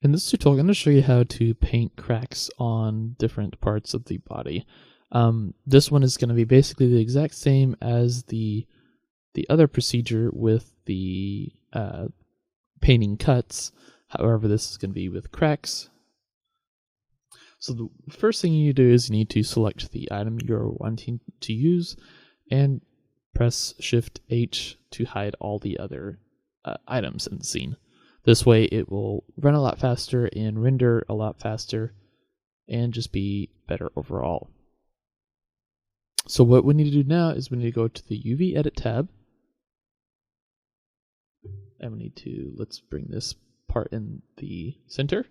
In this tutorial, I'm going to show you how to paint cracks on different parts of the body. This one is going to be basically the exact same as the other procedure with the painting cuts. However, this is going to be with cracks. So the first thing you do is you need to select the item you're wanting to use and press Shift H to hide all the other items in the scene. This way it will run a lot faster and render a lot faster and just be better overall. So what we need to do now is we need to go to the UV Edit tab. And we need to, let's bring this part in the center.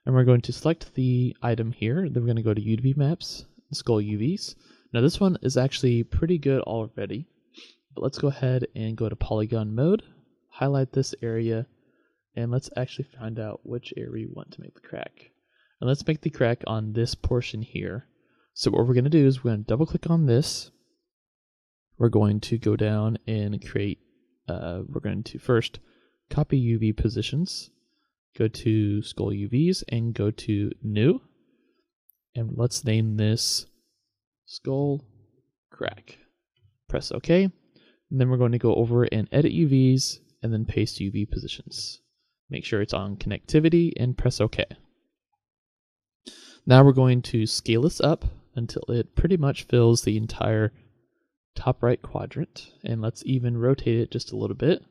And we're going to select the item here. Then we're going to go to UV Maps, Skull UVs. Now this one is actually pretty good already. But let's go ahead and go to Polygon Mode. Highlight this area, and let's actually find out which area we want to make the crack. And let's make the crack on this portion here. So what we're going to do is we're going to double click on this. We're going to go down and create, we're going to first copy UV positions, go to Skull UVs and go to New. And let's name this Skull Crack. Press OK. And then we're going to go over and edit UVs and then paste UV positions. Make sure it's on connectivity and press OK. Now we're going to scale this up until it pretty much fills the entire top right quadrant. And let's even rotate it just a little bit.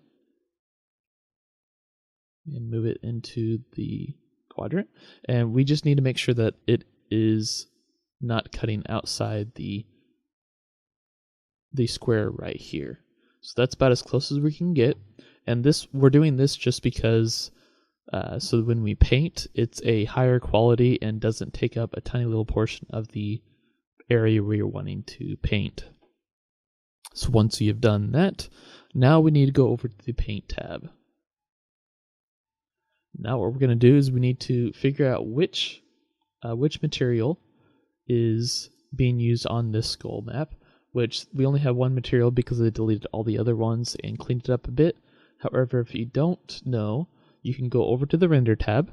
And move it into the quadrant. And we just need to make sure that it is not cutting outside the square right here. So that's about as close as we can get. And this, we're doing this just because so when we paint, it's a higher quality and doesn't take up a tiny little portion of the area we're wanting to paint. So once you've done that, now we need to go over to the Paint tab. Now what we're going to do is we need to figure out which material is being used on this skull map, which we only have one material because I deleted all the other ones and cleaned it up a bit. However, if you don't know, you can go over to the Render tab,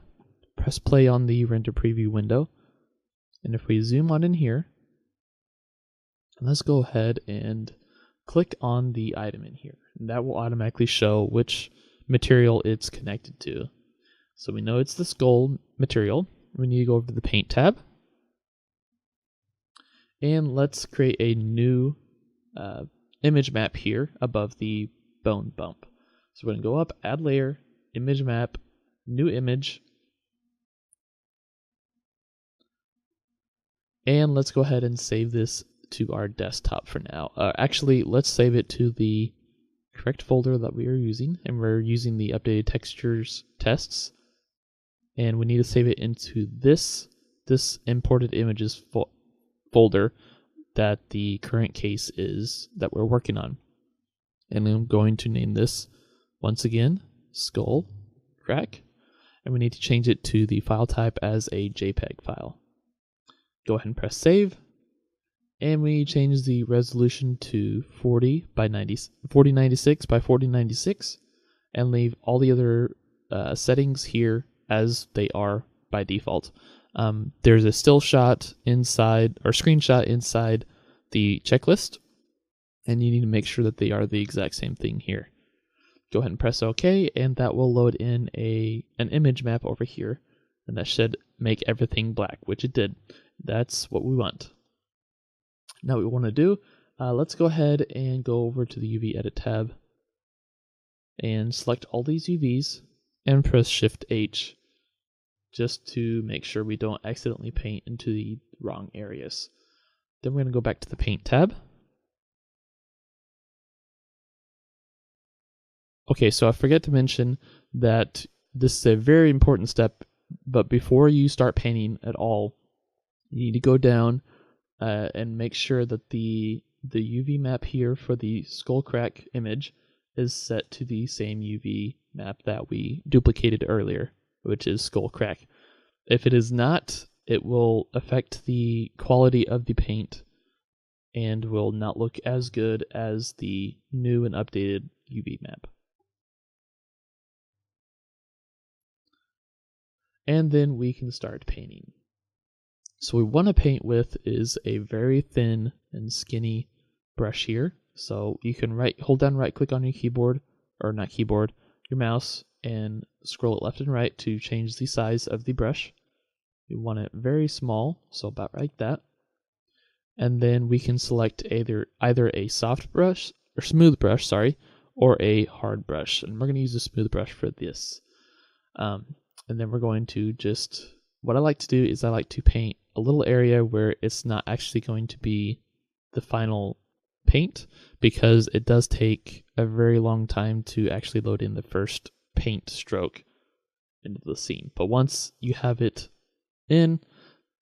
press play on the Render Preview window, and if we zoom on in here, let's go ahead and click on the item in here. And that will automatically show which material it's connected to. So we know it's the skull material. We need to go over to the Paint tab. And let's create a new image map here above the bone bump. So we're going to go up, add layer, image map, new image. And let's go ahead and save this to our desktop for now. Actually, let's save it to the correct folder that we are using. And we're using the updated textures tests. And we need to save it into this imported images folder that the current case is that we're working on. And I'm going to name this once again Skull Crack, and we need to change it to the file type as a JPEG file. Go ahead and press save, and we change the resolution to 4096 by 4096 and leave all the other settings here as they are by default. There's a still shot inside, or screenshot inside the checklist, and you need to make sure that they are the exact same thing here. Go ahead and press OK, and that will load in an image map over here, and that should make everything black, which it did. That's what we want. Now what we want to do, let's go ahead and go over to the UV Edit tab and select all these UVs and press Shift H just to make sure we don't accidentally paint into the wrong areas. Then we're going to go back to the Paint tab. Okay, so I forget to mention that this is a very important step, but before you start painting at all, you need to go down and make sure that the UV map here for the skull crack image is set to the same UV map that we duplicated earlier, which is skull crack. If it is not, it will affect the quality of the paint and will not look as good as the new and updated UV map. and then we can start painting. So we want to paint with is a very thin and skinny brush here. So you can hold down right click on your keyboard, or not keyboard, your mouse, and scroll it left and right to change the size of the brush. We want it very small, so about like that. And then we can select either a soft brush or smooth brush, or a hard brush. And we're going to use a smooth brush for this. And then we're going to what I like to do is I like to paint a little area where it's not actually going to be the final paint, because it does take a very long time to actually load in the first paint stroke into the scene. But once you have it in,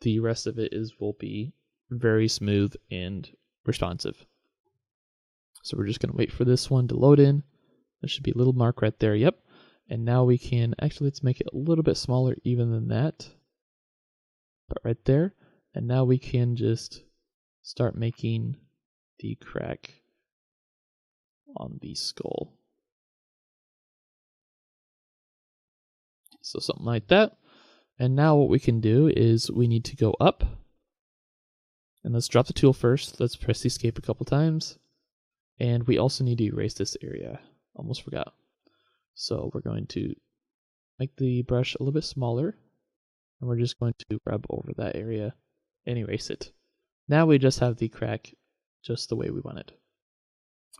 the rest of it will be very smooth and responsive. So we're just going to wait for this one to load in. There should be a little mark right there. Yep. And now we can let's make it a little bit smaller even than that. But right there. And now we can just start making the crack on the skull. So something like that. And now what we can do is we need to go up. And let's drop the tool first. Let's press escape a couple times. And we also need to erase this area. Almost forgot. So we're going to make the brush a little bit smaller. And we're just going to rub over that area and erase it. Now we just have the crack just the way we want it.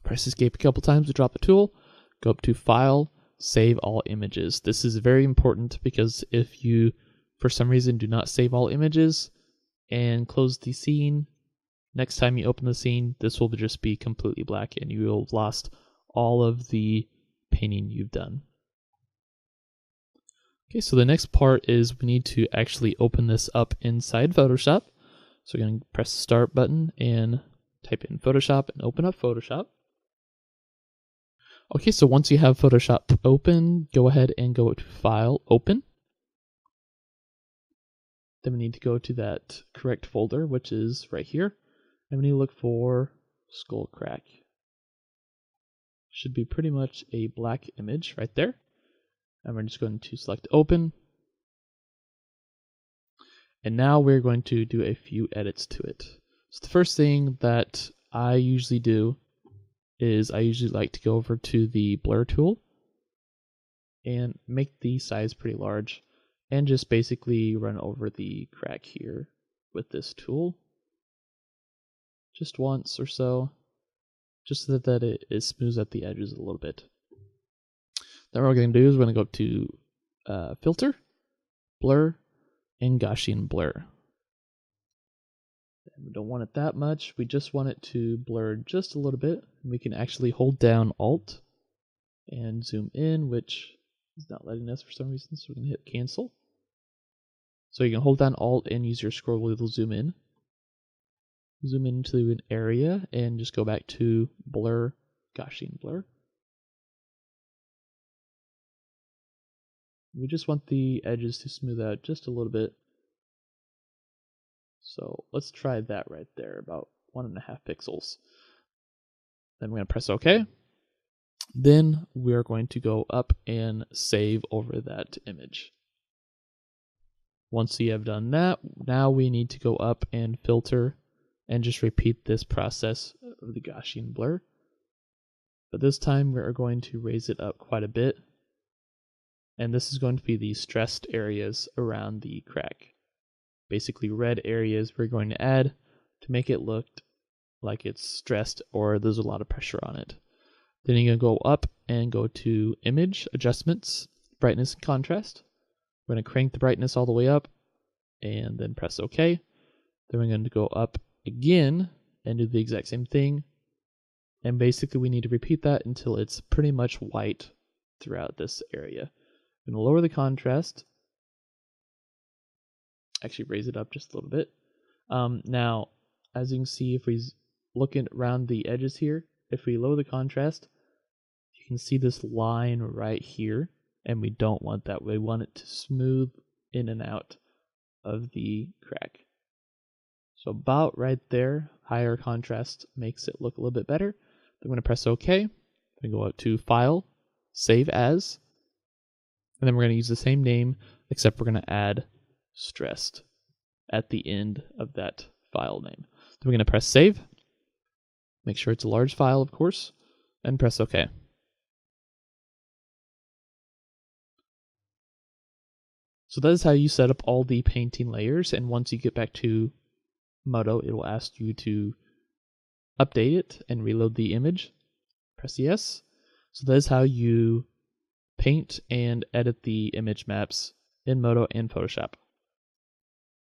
Press escape a couple times to drop the tool. Go up to File, Save All Images. This is very important because if you, for some reason, do not save all images and close the scene, next time you open the scene, this will just be completely black and you will have lost all of the painting you've done. Okay, so the next part is we need to actually open this up inside Photoshop. So we're going to press the Start button and type in Photoshop and open up Photoshop. Okay, so once you have Photoshop open, go ahead and go to File, Open. Then we need to go to that correct folder, which is right here. And we need to look for Skull Crack. Should be pretty much a black image right there. And we're just going to select Open. And now we're going to do a few edits to it. So the first thing that I usually do is I usually like to go over to the Blur tool and make the size pretty large and just basically run over the crack here with this tool just once or so, just so that it smooths out the edges a little bit. Then what we're going to do is we're going to go up to Filter, Blur, and Gaussian Blur. And we don't want it that much. We just want it to blur just a little bit. We can actually hold down Alt and zoom in, which is not letting us for some reason, so we're going to hit Cancel. So you can hold down Alt and use your scroll wheel to zoom in. Zoom into an area and just go back to Blur, Gaussian Blur. We just want the edges to smooth out just a little bit. So let's try that right there, about 1.5 pixels. Then we're going to press OK. Then we're going to go up and save over that image. Once you have done that, now we need to go up and filter and just repeat this process of the Gaussian blur. But this time we're going to raise it up quite a bit. And this is going to be the stressed areas around the crack. Basically red areas we're going to add to make it look like it's stressed or there's a lot of pressure on it. Then you're going to go up and go to Image, Adjustments, Brightness and Contrast. We're going to crank the brightness all the way up and then press OK. Then we're going to go up again and do the exact same thing. And basically we need to repeat that until it's pretty much white throughout this area. I'm going to lower the contrast. Actually raise it up just a little bit. Now, as you can see, if we look around the edges here, if we lower the contrast, you can see this line right here, and we don't want that. We want it to smooth in and out of the crack. So about right there, higher contrast makes it look a little bit better. I'm going to press OK. I'm going to go out to File, Save As. And then we're going to use the same name, except we're going to add stressed at the end of that file name. Then we're going to press save. Make sure it's a large file, of course, and press OK. So that is how you set up all the painting layers, and once you get back to Modo, it will ask you to update it and reload the image. Press yes. So that is how you paint and edit the image maps in Modo and Photoshop.